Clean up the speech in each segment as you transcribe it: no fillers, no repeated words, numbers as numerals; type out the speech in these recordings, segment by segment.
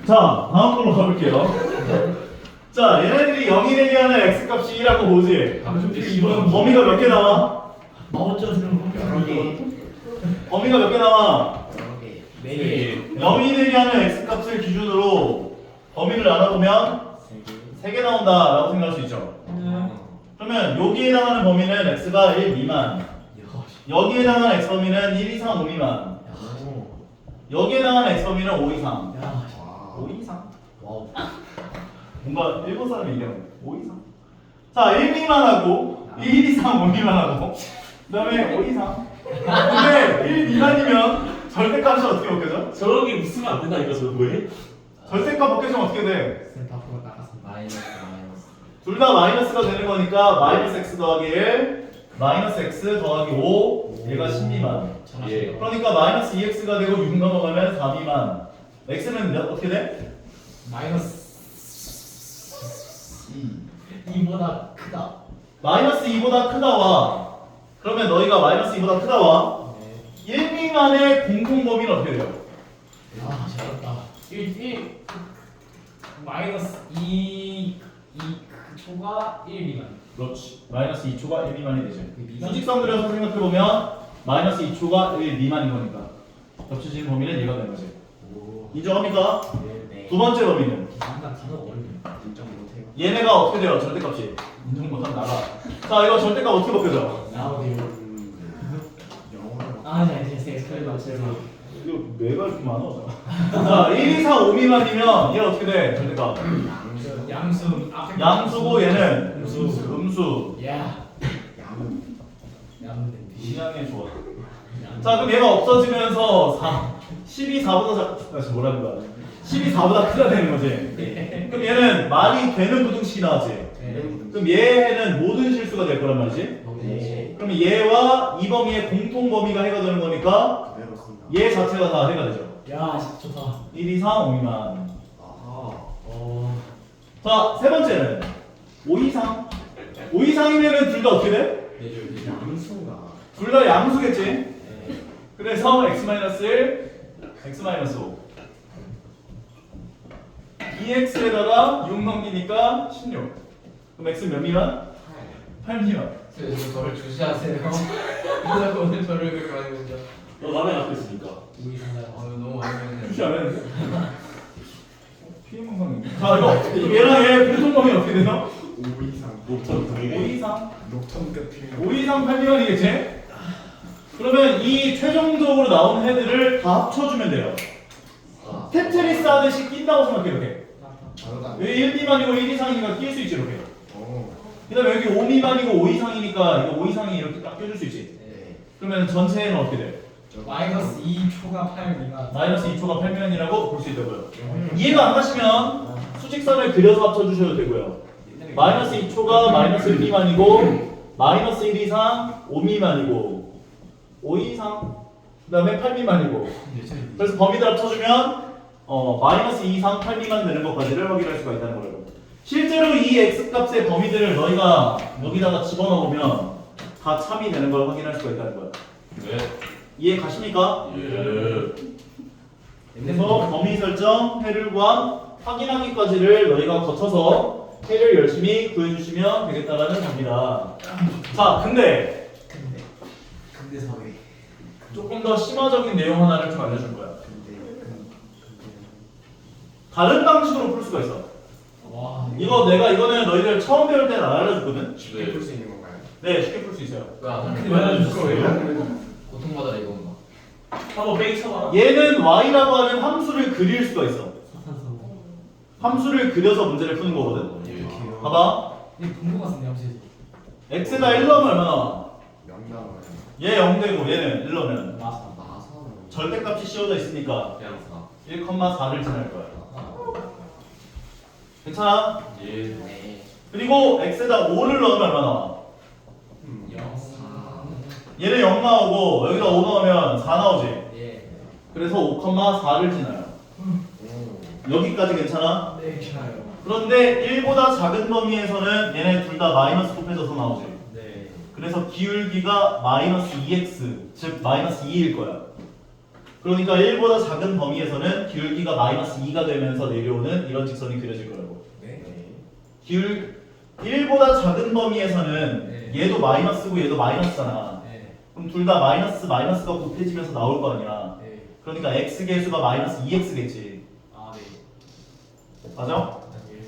자, 다음 걸로 가볼게요. 자, 얘네들이 0이 되게 하는 x값이 1이라고 보지? 이번 범위가 몇 개 나와? 여러 개. 범위가 몇 개 나와? 여러 개. 4개. 0이 되게 하는 x값을 기준으로 범위를 나눠보면 3개 나온다라고 생각할 수 있죠. 그러면 여기에 해당하는 범위는 x가 1 미만, 여기에 해당하는 x 범위는 1 이상 5 미만, 여기에 해당하는 x 범위는 5 이상. 5 이상? 와우. 뭔가 일본 사람이 얘기하는 5 이상. 자, 1 미만하고 1 이상 5 미만하고 그다음에 5 이상. 근데 1 미만이면 절대값이 어떻게 벗겨져? 저기 웃으면 안 된다니까 저 왜? 절대값 벗겨지면 어떻게 돼? 앞으로 나갔습니다. 마이너스. 둘 다 마이너스가 되는 거니까 마이너스 x 더하기 1 마이너스 x 더하기 5 얘가 10 미만. 예. 그러니까 마이너스 2x가 되고 6 넘어가면 4 미만. x는 몇 어떻게 돼? 마이너스 2보다 크다. 마이너스 2보다 크다와 그러면 너희가 마이너스 2보다 크다와 1 미만의 공통 범위는 어떻게 돼요? 아, 잘했다. 1 마이너스 2 초가 1 미만. 그렇지. 마이너스 2초가 1 미만이 되죠. 미만? 수직선 그려서 생각해보면 마이너스 2초가 1 미만인 거니까 겹쳐지는 범위는 얘가 되는 거지. 오. 인정합니까? 네. 두 번째 범위는 비상단 단어 어렵네. 인정 못해요. 얘네가 어떻게 돼요? 절대값이. 인정 못하면 나가. 자, 이거 절대값 어떻게 벗겨져? 나오네요. 영어로 아, 네, 네, 스크린 죄송. 이거 내가 이렇게 많아. 자, 1 이상 5 미만이면 얘 어떻게 돼? 절대값. 양수. 양수고 얘는 음수. 음수. 야. 양 양은 이양의 조합. 자, 그럼 얘가 없어지면서 12, 4보다 뭐라는 거야? 12, 4보다 크다 되는 거지. 그럼 얘는 말이 되는 부등식이 나왔지. 그럼 얘는 모든 실수가 될 거란 말이지. 네. 그럼 얘와 이 범위의 공통 범위가 해가 되는 거니까 그대로 쓴다. 얘 자체가 다 해가 되죠. 야, 좋다. 1 이상 5 미만. 어. 자, 세 번째는 5 이상. 5 이상이면은 둘 다 어떻게 돼? 양수가 둘 다 양수겠지. 네. 그래서 x-1, x-5. 2x에다가 6 넘기니까 16. 그럼 x 몇 미만? 8 미만. 저를 주시하세요. 이거 오늘 저를 그렇게 많이 보죠. 너 남의 앞에 있으니까. 우리 상자. 너무 많이 보는데. 표시 안 했는데? 피해 망상인데. 자, 이거 얘랑 얘 공통 범위 어떻게 되나? 5 이상 녹턴 5 동일해. 이상. 녹턴 같은 5 이상 8 미만이겠지? 그러면 이 최종적으로 나온 헤드를 다 합쳐주면 돼요. 테트리스 하듯이 낀다고 생각해, 이렇게. 다르다. 여기 1 미만이고 1 이상이니까 낄 수 있지, 이렇게. 오. 그 다음에 여기 5 미만이고 5 이상이니까 이거 5 이상이 이렇게 딱 껴줄 수 있지. 네. 그러면 전체는 어떻게 돼? 마이너스 2초가 8 미만. 마이너스 2초가 8미만이라고 볼 수 있다고요. 이해가 안 가시면 수직선을 그려서 합쳐주셔도 되고요. 마이너스 2초가 마이너스 1 미만이고 마이너스 1 이상 5 미만이고 5 이상 그 다음에 8 미만이고 그래서 범위들 합쳐주면 마이너스 2 이상 8 미만 되는 것까지를 확인할 수가 있다는 거예요. 실제로 이 x값의 범위들을 너희가 여기다가 집어넣으면 다 참이 되는 걸 확인할 수가 있다는 거예요. 네. 이해 가십니까? 예. 그래서 범위 설정, 해를 구함, 확인하기까지를 너희가 거쳐서 해를 열심히 구해주시면 되겠다라는 겁니다. 자, 근데 근데 사회. 조금 더 심화적인 내용 하나를 좀 알려줄 거야. 근데 다른 방식으로 풀 수가 있어. 와. 이거는 너희들 처음 배울 때는 안 알려줬거든? 쉽게 풀 수 있는 건가요? 네, 쉽게 풀 수 있어요. 왜 알려줬어? 고통받아 이건가? 한번 빼기 쳐봐. 얘는 y라고 하는 함수를 그릴 수가 있어. 사탄소. 함수를 그려서 문제를 푸는 거거든. 예. 봐봐. 이거 본것 같은데 혹시? x에다 1 넣으면 얼마 나와? 명당을 얘 0 되고 얘는 1 넣으면 맞아. 나서는 절대값이 씌워져 있으니까 그냥 1,4를 지날 거야. 괜찮아? 4. 예. 네. 그리고 x에다 5를 넣으면 얼마 나와? 4. 얘는 0 나오고 여기다 5 넣으면 4 나오지. 예. 그래서 5,4를 지나요. 오. 여기까지 괜찮아? 네, 괜찮아요. 그런데 1보다 작은 범위에서는 얘네 둘 다 마이너스 곱해져서 나오지. 네. 그래서 기울기가 마이너스 2x 즉 마이너스 2일 거야. 그러니까 1보다 작은 범위에서는 기울기가 마이너스 2가 되면서 내려오는 이런 직선이 그려질 거라고. 네. 1보다 작은 범위에서는 네. 얘도 마이너스고 얘도 마이너스잖아. 네. 그럼 둘 다 마이너스가 곱해지면서 나올 거 아니야. 네. 그러니까 x 계수가 마이너스 2x겠지. 아, 네. 맞아?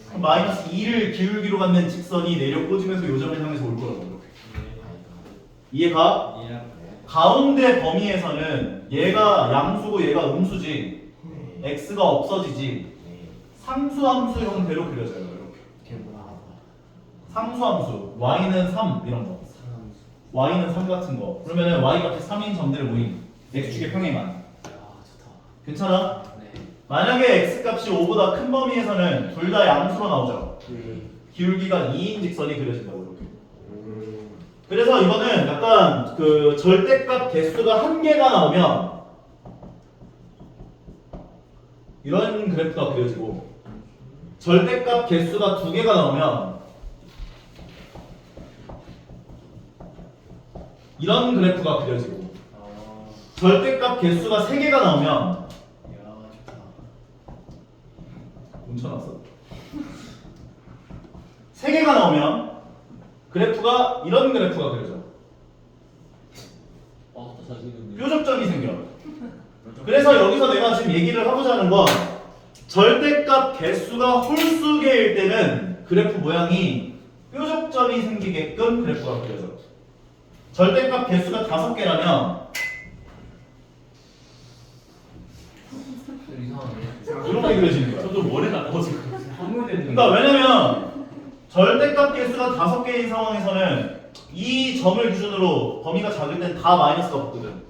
그럼 마이너스 2를 기울기로 갖는 직선이 내려 꽂으면서 요점을 향해서 올 거라고. 이해가? 예. 네. 가운데 범위에서는 얘가 양수고 얘가 음수지. 네. x가 없어지지. 네. 상수함수 형태로 그려져요. 이렇게. 이게 뭐야? 상수함수. y는 3 이런 거. y는 3 같은 거. 그러면은 y 값이 3인 점들의 모임. x축의 평행만. 야, 좋다. 괜찮아? 네. 만약에 x 값이 5보다 큰 범위에서는 둘 다 양수로 나오죠. 네. 기울기가 2인 직선이 그려진다고 이렇게. 그래서 이거는 약간 그 절대값 개수가 한 개가 나오면 이런 그래프가 그려지고 절대값 개수가 두 개가 나오면 이런 그래프가 그려지고 절대값 개수가 세 개가 나오면 야, 좋다. 뭉쳐놨어. 세 개가 나오면 그래프가 이런 그래프가 그려져. 자신 있는데. 뾰족점이 생겨. 그래서 여기서 내가 지금 얘기를 하고자 하는 건 절대값 개수가 홀수개일 때는 그래프 모양이 뾰족점이 생기게끔 그래프가 그려져. 절대값 개수가 5개라면 이상하네. 이렇게 그려지는 거야. 점점 원에 가까워 지금. 그러니까 왜냐면 절대값 개수가 5개인 상황에서는 이 점을 기준으로 범위가 작을 땐 다 마이너스가 붙거든.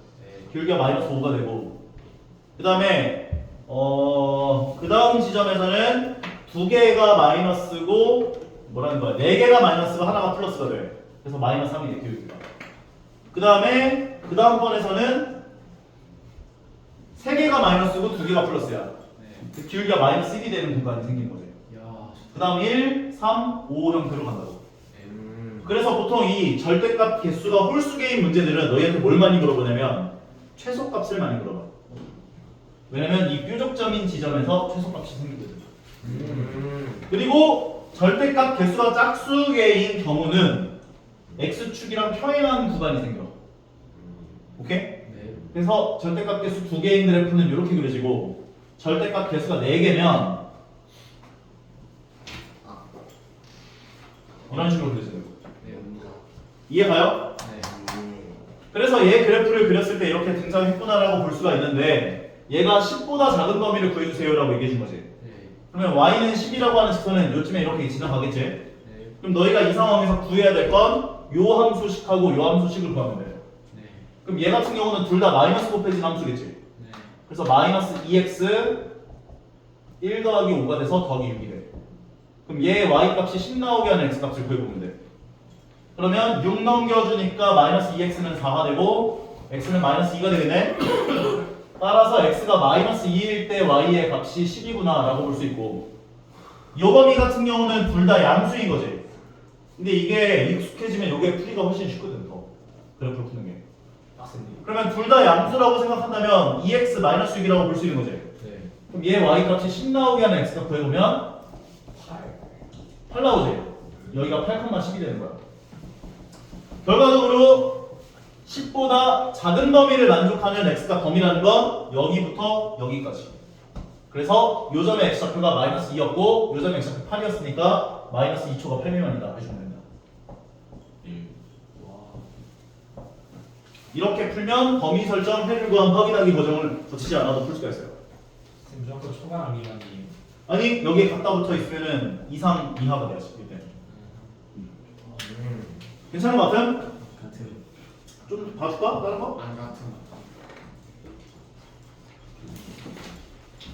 기울기가 마이너스 5가 되고 그 다음에 그 다음 지점에서는 2개가 마이너스고 뭐라는 거야? 4개가 마이너스고 하나가 플러스가 돼. 그래서 마이너스 3이 돼 기울기가. 그 다음에 그 다음 번에서는 3개가 마이너스고 2개가 플러스야. 네. 그 기울기가 마이너스 1이 되는 공간이 생긴 거지. 야, 그 다음 1, 3, 5 형태로 간다고. 네. 그래서 보통 이 절대값 개수가 홀수개인 문제들은 너희한테 뭘 많이 물어보냐면 최소값을 많이 물어봐. 왜냐면 이 뾰족점인 지점에서 최소값이 생기거든. 그리고 절대값 개수가 짝수개인 경우는 x축이랑 평행한 구간이 생겨. 오케이? 네. 그래서 절대값 개수 2개인 그래프는 이렇게 그려지고 절대값 개수가 4개면 이런 식으로 그려져요. 네. 이해가요? 네. 그래서 얘 그래프를 그렸을 때 이렇게 등장했구나라고 볼 수가 있는데 얘가 10보다 작은 범위를 구해주세요라고 얘기해 준 거지. 네. 그러면 y는 10이라고 하는 직선은 요쯤에 이렇게 지나가겠지? 네. 그럼 너희가 이 상황에서 구해야 될 건 요 함수식하고 요 함수식을 구하면 돼. 네. 그럼 얘 같은 경우는 둘 다 마이너스 곱해진 함수겠지? 네. 그래서 마이너스 2x 1 더하기 5가 돼서 더하기 6이 돼. 그럼 얘 y 값이 10 나오게 하는 x 값을 구해보면 돼. 그러면 6 넘겨주니까 마이너스 2x는 4가 되고 x는 마이너스 2가 되겠네? 따라서 x가 마이너스 2일 때 y의 값이 10이구나 라고 볼 수 있고 요 범위 같은 경우는 둘 다 양수인 거지. 근데 이게 익숙해지면 요게 풀이가 훨씬 쉽거든. 더 그래프를 푸는 게. 그러면 둘 다 양수라고 생각한다면 2x 마이너스 6이라고 볼 수 있는 거지. 네. 그럼 얘 y 값이 10 나오게 하는 x 값 구해보면 8 나오지. 여기가 8,10이 되는 거야. 결과적으로 10보다 작은 범위를 만족하는 x가 범위라는 건 여기부터 여기까지. 그래서 요 점의 x좌표가 마이너스 2였고 요 점의 x좌표 8이었으니까 마이너스 2초가 8미만이다 해주면 된다. 이렇게 풀면 범위 설정, 해를 구한 확인하기 과정을 거치지 않아도 풀 수가 있어요. 무조건 초과랑 미만이. 아니 여기에 갖다 붙어 있으면은 이상 이하가 돼야지. 이때. 괜찮은 것 같음? 같은. 좀 봐줄까? 다른 거? 안 같은.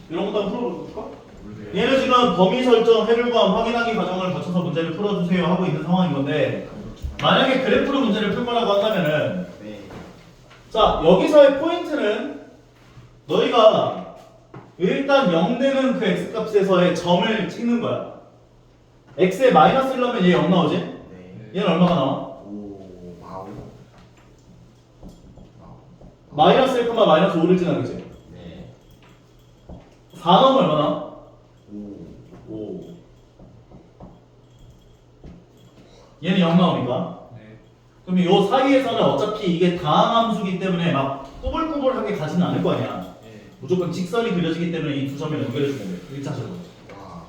이런 것도 한번 풀어볼까? 얘는 지금 범위 설정, 해를 구한 확인하기 과정을 거쳐서 문제를 풀어주세요 하고 있는 상황인 건데 만약에 그래프로 문제를 풀 거라고 한다면은 네. 자 여기서의 포인트는 너희가 일단 0 되는 그 x값에서의 점을 찍는 거야. x에 마이너스 1 넣으면 얘 0 나오지? 네. 얘는 얼마가 나와? 오, 마오. 마이너스 1, 마이너스 5를 지나겠지? 4 넣으면 얼마나? 5. 5. 얘는 0 나오니까. 네. 그럼 요 사이에서는 어차피 이게 다항함수기 때문에 막 꾸불꾸불하게 가지는 않을 거 아니야. 네. 무조건 직선이 그려지기 때문에 이 두 점을 연결해주면 돼. 1차적으로. 와.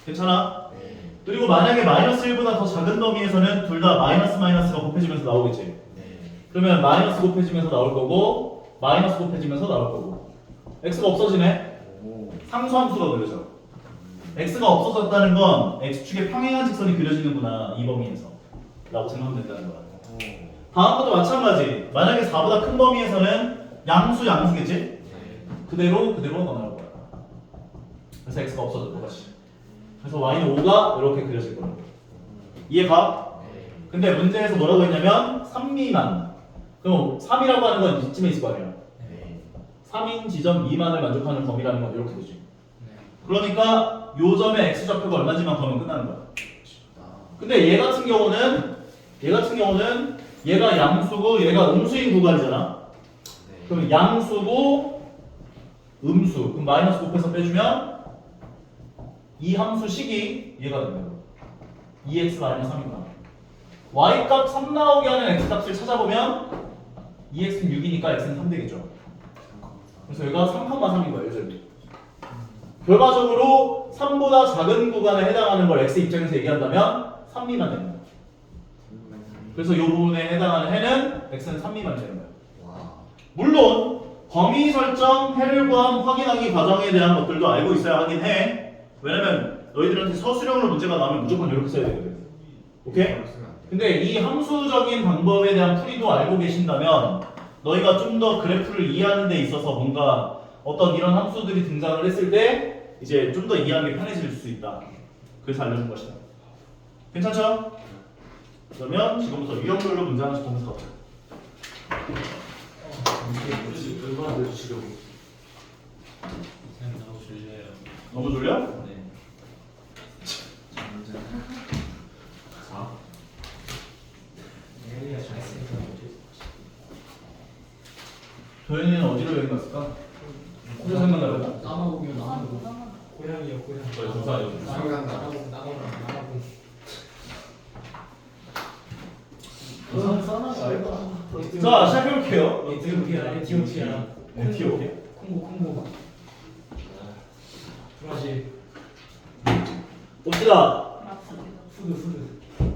괜찮아? 네. 그리고 만약에 마이너스 1보다 더 작은 범위에서는 둘 다 마이너스 마이너스가 곱해지면서 나오겠지. 네. 그러면 마이너스 곱해지면서 나올 거고 마이너스 곱해지면서 나올 거고 x가 없어지네. 오. 상수함수가 그려져. x가 없어졌다는 건 x축의 평행한 직선이 그려지는구나 이 범위에서 라고 생각하면 된다는 거야. 오. 다음 것도 마찬가지. 만약에 4보다 큰 범위에서는 양수겠지? 네. 그대로 더 나올 거야. 그래서 x가 없어져 똑같이. 그래서 y는 5가 이렇게 그려질 거야. 이해가? 네. 근데 문제에서 뭐라고 했냐면 3 미만. 그럼 3이라고 하는 건 이쯤에 있을 거 아니야. 네. 3인 지점 미만을 만족하는 범위라는 건 이렇게 되지. 네. 그러니까 요 점의 x 좌표가 얼마인지만 보면 끝나는 거야. 아. 근데 얘 같은 경우는 얘가 양수고 얘가 음수인 구간이잖아. 네. 그럼 양수고 음수. 그럼 마이너스 곱해서 빼주면 이 함수 식이 얘가 됩니다. 2x 마이너스 3이구나. y 값 3 나오게 하는 x 값을 찾아보면 2x는 6이니까 x는 3 되겠죠. 그래서 여기가 3,3인 거예요. 저기. 결과적으로 3보다 작은 구간에 해당하는 걸 x 입장에서 얘기한다면 3 미만 되는 거예요. 그래서 이 부분에 해당하는 해는 x는 3 미만 되는 거예요. 와. 물론 범위 설정, 해를 구함, 확인하기 과정에 대한 것들도 알고 있어야 하긴 해. 왜냐면 너희들한테 서술형으로 문제가 나오면 무조건 이렇게 써야 되거든. 오케이? 근데 이 함수적인 방법에 대한 풀이도 알고 계신다면 너희가 좀 더 그래프를 이해하는 데 있어서 뭔가 어떤 이런 함수들이 등장을 했을 때 이제 좀 더 이해하는 게 편해질 수 있다. 그래서 알려준 것이다. 괜찮죠? 그러면 지금부터 유형별로 문제 하나씩 보면서 가보자. 얼마나 내주시려고? 선생님 너무 졸려요. 너무 졸려? 네. 혜리가 잘했으니까 뭐지? 도현이는 어디로 여행 갔을까? 혼자 생각나려고? 나눠보기로 나눠보고. 고양이요 고양이. 저희 조사요. 생각나. 나눠보고. 자, 시작해볼게요. 에티오피아. 에티오피아. 콩고. 브라질. 봅시다. 푸드.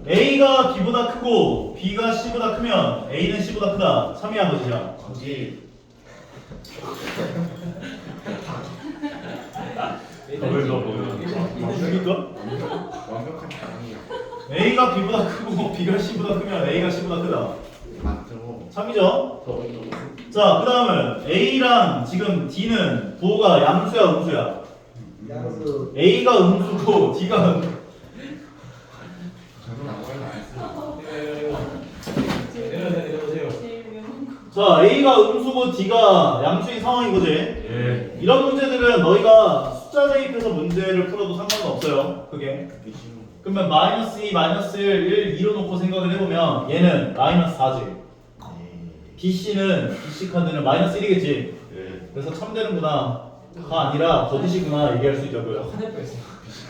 A가 B보다 크고 B가 C보다 크면 A는 C보다 크다. 3이 아버지야. 거기. 죽일까? 완벽한 자랑이야. A가 B보다 크고 B가 C보다 크면 A가 C보다 크다. 맞죠? 3이죠? 자, 그 다음은 A랑 지금 D는 부호가 양수야, 음수야? 양수. A가 음수고 D가 저는 아무래도 안 했어요. 내려오세요. 자, A가 음수고 D가 양수인 상황인 거지? 예. 이런 문제들은 너희가 숫자 대입해서 문제를 풀어도 상관은 없어요. 그게. 그게 쉬운 거. 그러면 마이너스 2, 마이너스 1, 1, 2로 놓고 생각을 해보면 얘는 마이너스 4지. 네. BC 카드는 마이너스 1이겠지. 네. 그래서 참되는구나. 가 아니라 거짓이구나 얘기할 수 있다고요. 화낼 뻔했어.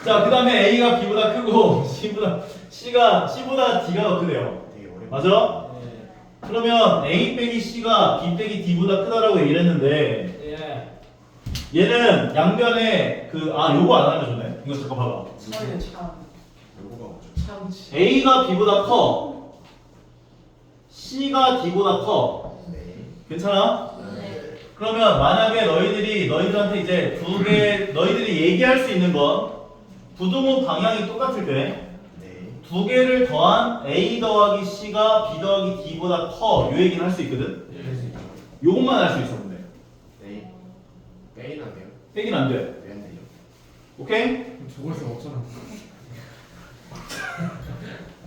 자, 그 다음에 A가 B보다 크고 C보다 D가 더 크대요. 되게 어렵네. 맞아? 네. 그러면 A 빼기 C가 B 빼기 D보다 크다라고 얘기를 했는데 예. 얘는 양변에 요거 안 알려줬네. 이거 잠깐 봐봐. 차이는 참. 요거가 뭐죠? 참치. A가 B보다 커. C가 D보다 커. 네. 괜찮아? 네. 그러면 만약에 너희들한테 이제 너희들이 얘기할 수 있는 건 부등호 방향이 똑같을 때 네. 두 개를 더한 A 더하기 C가 B 더하기 D보다 커. 요 얘기는 할 수 있거든? 요것만 할 수 있어, 근데. 네. 빼인 안 돼요? 빼긴 안 돼. 왜 안 돼요? 오케이? 죽을 수 없잖아.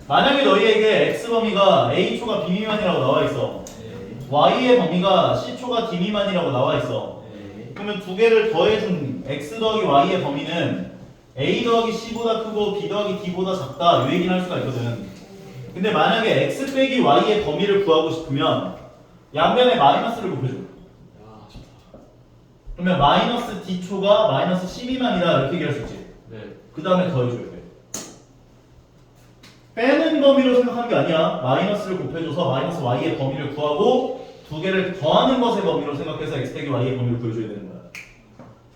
만약에 너희에게 X범위가 A초가 B 미만이라고 나와 있어. 네. Y의 범위가 C초가 D 미만이라고 나와 있어. 네. 그러면 두 개를 더해준 X 더하기 Y의 범위는 A 더하기 C보다 크고 B 더하기 D보다 작다. 이 얘기는 할 수가 있거든. 근데 만약에 X 빼기 Y의 범위를 구하고 싶으면 양변에 마이너스를 곱해줘. 야 좋다. 그러면 마이너스 d초가 마이너스 12만이다 이렇게 얘기할 수 있지. 네. 그 다음에 더해줘야 돼. 빼는 범위로 생각하는 게 아니야. 마이너스를 곱해줘서 마이너스 y의 범위를 구하고 두 개를 더하는 것의 범위로 생각해서 x 빼기 y의 범위를 구해줘야 되는 거야.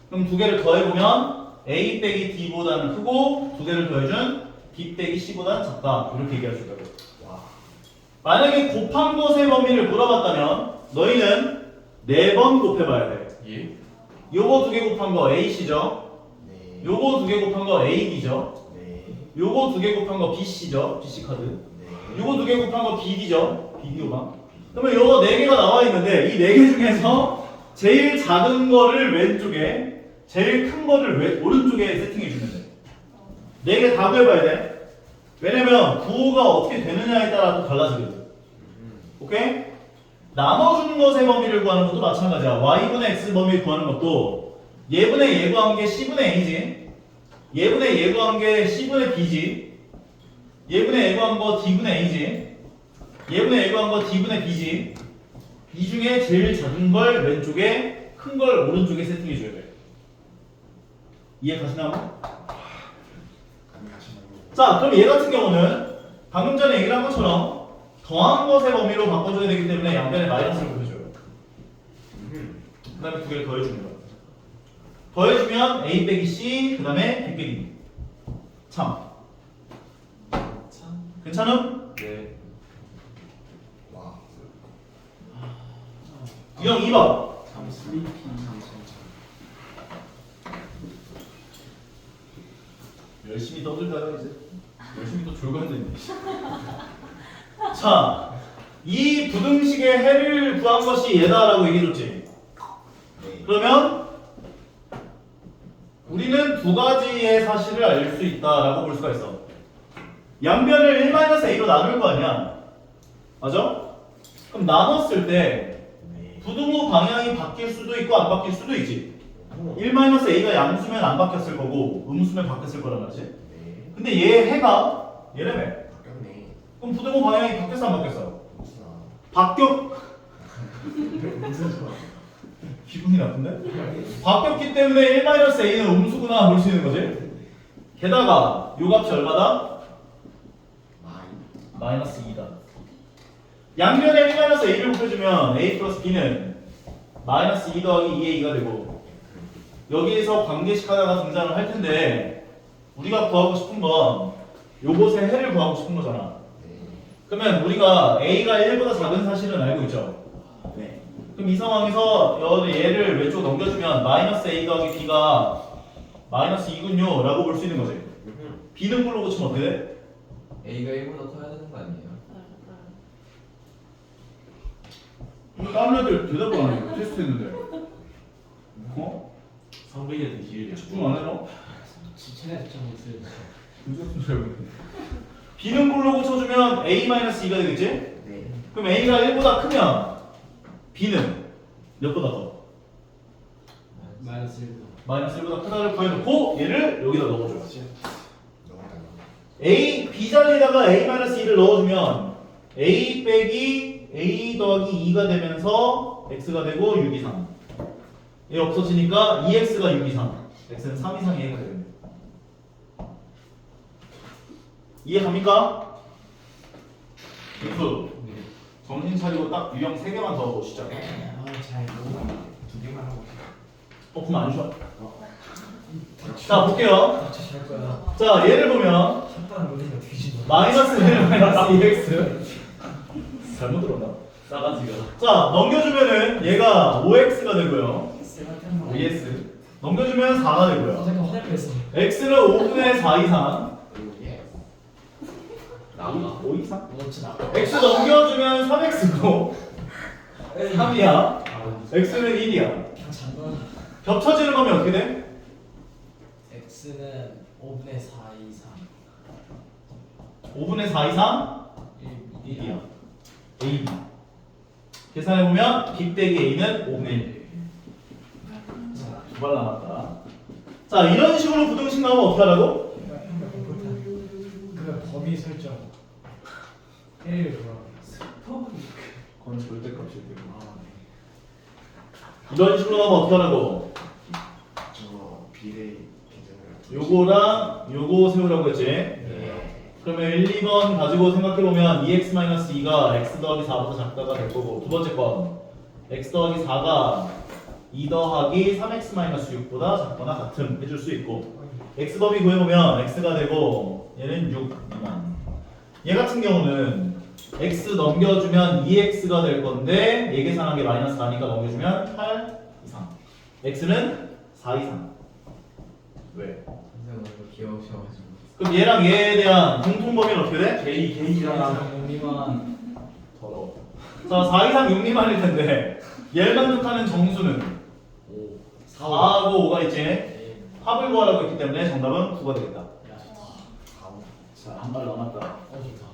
그럼 두 개를 더해보면 a 빼기 d보다는 크고 두 개를 더해준 b 빼기 c보다는 작다. 이렇게 얘기할 수 있다고. 만약에 곱한 것의 범위를 물어봤다면 너희는 4번 곱해봐야 돼. 예. 요거 두 개 곱한 거 AC죠. 네. 요거 두 개 곱한 거 AB죠. 네. 요거 두 개 곱한 거 BC죠. BC 카드. 네. 요거 두 개 곱한 거 BD죠. BD오방. 그러면 요거 4개가 나와 있는데 이 4개 중에서 제일 작은 거를 왼쪽에 제일 큰 거를 오른쪽에 세팅해 주면 돼. 4개 다 구해봐야 돼. 왜냐면 부호가 어떻게 되느냐에 따라 또 달라지거든. 오케이? 나눠주는 것의 범위를 구하는 것도 마찬가지야. y분의 x 범위를 구하는 것도 얘분의 얘 구한 게 c분의 a지. 얘분의 얘 구한 게 c분의 b지. 얘분의 얘 구한 거 d분의 a지. 얘분의 얘 구한 거 d분의 b지. 이 중에 제일 작은 걸 왼쪽에 큰 걸 오른쪽에 세팅해 줘야 돼. 이해 가시나요? 가능하시나요? 자, 그럼 얘 같은 경우는 방금 전에 얘기를 한 것처럼 더한 것의 범위로 바꿔줘야 되기 때문에 양변에 마이너스를 곱해줘요. 그 다음에 두 개를 더해주는 거야. 더해주면 a 빼기 c, 그 다음에 b 빼기 b. 참. 괜찮음? 네. 와. 유형 2번. 참 슬리피. 열심히 떠들다가 이제 열심히 또 졸거든요. 자, 이 부등식의 해를 구한 것이 얘다라고 얘기해줬지. 네. 그러면 우리는 두 가지의 사실을 알 수 있다라고 볼 수가 있어. 양변을 1-a로 나눌 거 아니야. 맞아? 그럼 나눴을 때 네. 부등호 방향이 바뀔 수도 있고 안 바뀔 수도 있지. 1-a가 양수면 안 바뀌었을 거고 음수면 바뀌었을 거란 말이지. 네. 근데 얘 해가 얘라며. 바뀌었네. 그럼 부등호 방향이 바뀌었어 안 바뀌었어? 무슨 바뀌었. 무슨 소리? 기분이 나쁜데? 바뀌었기 때문에 1-a는 음수구나 볼 수 있는 거지. 게다가 요 값이 얼마다? 마이너스 2다. 양변에 1-a를 곱해주면 a 플러스 b는 마이너스 2 더하기 2의 2가 되고 여기에서 관계식 하나가 등장을 할 텐데 우리가 구하고 싶은 건 요것의 해를 구하고 싶은 거잖아. 그러면 우리가 a가 1보다 작은 사실은 알고 있죠? 네. 그럼 이 상황에서 얘를 왼쪽 넘겨주면 마이너스 a 더하기 b가 마이너스 2군요 라고 볼 수 있는 거지. b는 꼴로 고치면 어떻게 돼? A가 1보다 커야 되는 거 아니에요? 다른 애들 대답을 안 해요. 테스트 했는데. 어? 선배님한테 기회를 집중 안 해요? 지체나 진짜 못해요. 무슨 소리 하고 있는데. b는 꼴로 고쳐주면 a-2가 되겠지? 네. 그럼 a가 1보다 크면 b는 몇보다 더? 마이너스 1도. 마이너스 1보다 크다를 구해놓고 얘를 여기다 넣어줘요. 넘어가요. a, b 자리에다가 a-2를 넣어주면 a 빼기 a 더하기 2가 되면서 x가 되고 6 이상. 얘 없어지니까 2x가 6 이상. x는 3 이상이 해가 됩니다. 이해 갑니까? F. 정신 차리고 딱 유형 3개만 더 보시죠. 아잘 모르겠네. 2개만 하고. 그럼 안 쉬어. 자, 볼게요. 잘 거야. 자, 얘를 보면 한판 로딩가 뒤집어. 마이너스 1 마이너스 2x 잘못 들었나? 싸가지가. 자, 넘겨주면은 얘가 5x가 되고요. 세바탄 5s 넘겨주면 4가 되고요. 잠깐 화장했어. x는 5분의 4 이상. 예. 나가. 5 이상? 멋지다. x 넘겨주면 3x고 3이야. 아, x는 1이야. 그냥 장난. 겹쳐지는 거면 어떻게 돼? x는 5분의 4 이상. 5분의 4 이상 1. 1이야. a, b. 계산해보면 b 빼기 a는 5분의 1. 자, 두 발 남았다. 자, 이런 식으로 부등식 나오면 어떻게 하라고? 그 범위 설정. 1을 돌아. 그건 절대값일 때고. 이런 식으로 하면 어떻게 하라고? 저 비례 계산을. 요거랑 요거 세우라고 했지? 네. 그러면 1, 2번 가지고 생각해보면 2x-2가 x 더하기 4보다 작다가 될 거고 두 번째 건 x 더하기 4가 2 더하기 3x-6보다 작거나 같음 해줄 수 있고 x 범위 구해보면 x가 되고 얘는 6 미만. 얘 같은 경우는 x 넘겨주면 2x가 될 건데 얘 계산한 게 마이너스 4니까 넘겨주면 8 이상. x는 4 이상. 왜? 선생님 오늘 귀여우셔가지고. 그럼 얘랑 얘에 대한 공통 범위는 어떻게 돼? 게이랑 미만. 더러워. 자, 4 이상 6 미만일 텐데 얘를 만족하는 정수는 5 4하고 5가 있지? 네. 합을 구하라고 했기 때문에 정답은 9가 되겠다. 야 좋다. 자, 한 발 남았다. 좋다.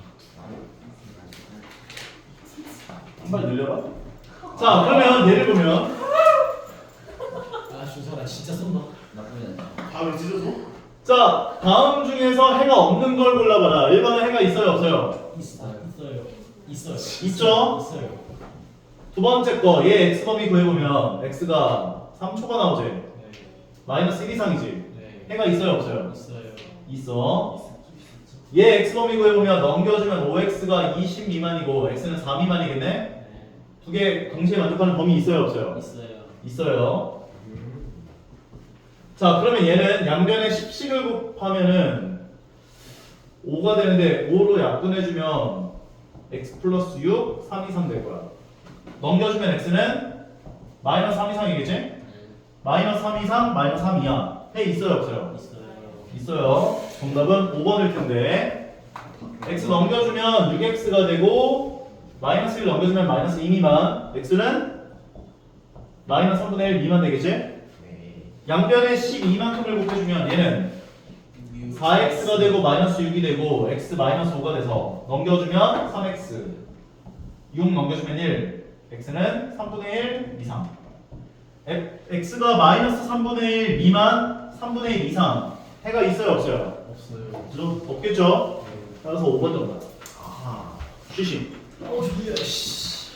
한 발 늘려봐. 자, 그러면 얘를 보면 아 주사라 진짜 쏜다. 나쁘지 않다. 바로 찢어서? 자, 다음 중에서 해가 없는 걸 골라봐라. 1번에 해가 있어요, 없어요? 있어요. 있어요. 있죠? 있어요. 두 번째 거, 얘 x범위 구해보면 x가 3초가 나오지? 네. 마이너스 1 이상이지? 네. 해가 있어요, 없어요? 있어요. 있어. 얘 x범위 구해보면 넘겨주면 5x가 20 미만이고 x는 4 미만이겠네? 네. 두 개 동시에 만족하는 범위 있어요, 없어요? 있어요. 있어요. 자, 그러면 얘는 양변에 10씩을 곱하면은 5가 되는데 5로 약분해주면 x 플러스 6, 3 이상 될 거야. 넘겨주면 x는 마이너스 3 이상이겠지? 마이너스 3 이상, 마이너스 3 이하. 해 있어요, 없어요? 있어요. 있어요. 정답은 5번일 텐데 x 넘겨주면 6x가 되고 마이너스 1 넘겨주면 마이너스 2 미만. x는 마이너스 3분의 1 미만 되겠지? 네. 양변에 12만큼을 곱해주면 얘는 4x가 되고 마이너스 6이 되고 x 마이너스 5가 돼서 넘겨주면 3x 6 넘겨주면 1 x는 3분의 1 이상 x가 마이너스 3분의 1 미만 3분의 1 이상 해가 있어요 없어요? 없어요. 그죠? 없겠죠? 따라서 5번 정답 아하. 쉬시 졸려. 씨.